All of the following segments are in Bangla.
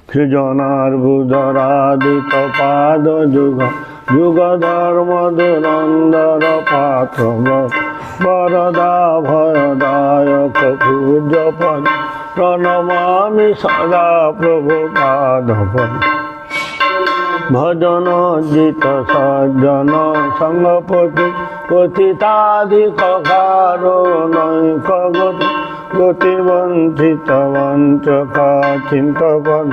সৃজনার বুধরাদিত পাদ যুগ যুগ ধর্ম দুরন্দর পাথব বরদা ভয়দায়ক পূজ্য পদ প্রণমামি সদা প্রভু পাদপদ ভজন জিত সজ্জন সঙ্গপতি পতিতাধিক কারণৈক গতি গতিবঞ্চিত বঞ্চকা চিন্তপদ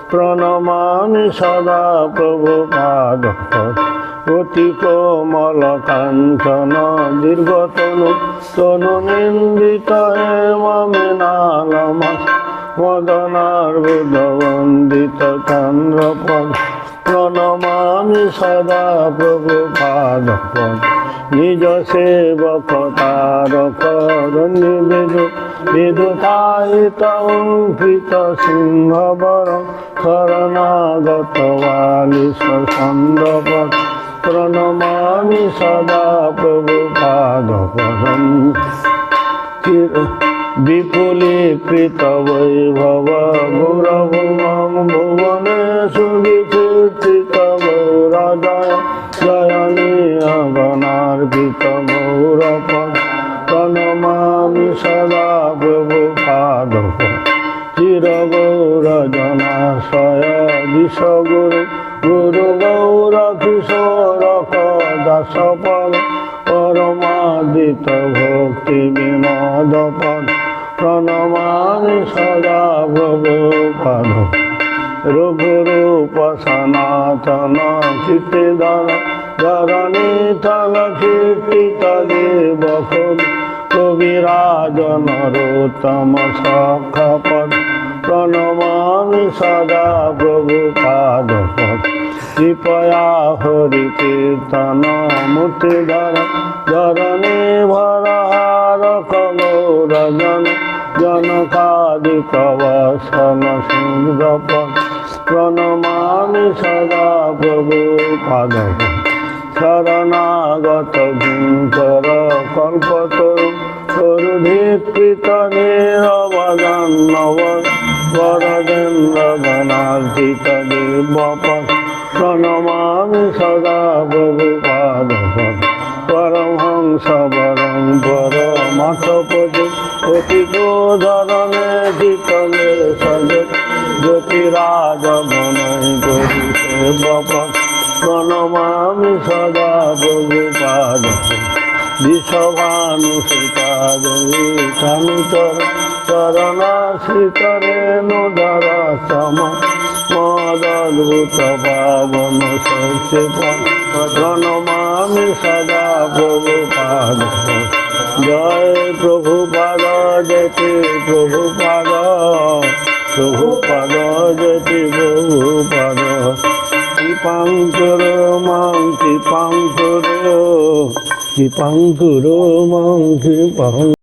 প্রণমামি সদা প্রভু পাদপদ অতি কোমল কাঞ্চন দীর্ঘতনু তনু নিন্দিত হেমমিনালমাস মদনার্বুদ বন্দিত চন্দ্রপদ প্রণমামি সদা প্রভু পাদপদ নিজ সেবক তারক নিবেদু বিদুতায়িত অঙ্কিত সিংহবর শরণাগত বালিশ ছন্দপদ প্রণমামি সদা প্রভু পাদপদম বিপুলীকৃত বৈভব গৌরভুবং ভুবনেষু বিকীর্তিত গৌরজয় জয়নীয় গণার্পিত গৌরপদ প্রণমামি সদা প্রভু পাদপদ চিরগৌরজনাশয় বিশ্বগুরু গুরু গৌর কিশোর দাসপদ পরমাদিত ভক্তি বিনোদ পদ প্রণমামি সদা প্রভু পদ রঘুরূপ সনাতন কীর্তিধর ধরণী তল কীর্তিত দেব কবিরাজ নরোত্তম সখপদ প্রণমামি সদা প্রভু পাদপদ কৃপয়া হরি কীর্তন মূর্তিধর ধরণী ভরহার গৌরজন জনকাদিক বসন সিংহপদ প্রণমামি সদা প্রভু পাদপদ শরণাগত কিঙ্কর কল্পতরু তরুধীকৃত নিরবদান্নব বরদেন্দ্র গণার্চিত দেবপদ প্রণমামি সদা প্রভু পাদপদ পরমহংস বরং পরমাথপতি অতি ধরণে চিতলে সজে জ্যোতিরাজ গণৈ করি সেবপদ প্রণমামি সদা প্রভু পাদপদ বিষভানুসিতা দেবী স্বামীতর চরণাশ্রিত রেণুধর সম মদদ্ভুত পাবন সৌক্ষেপদ প্রণমামি সদা প্রভু পাদপদ জয় প্রভু পাদ যেতে প্রভু পাদ প্রভু পাদ যেতে প্রভু পাদ কৃপাঙ্কুর মাং কৃপাঙ্কুর কৃপাঙ্কুর মাং কৃপাঙ্কুর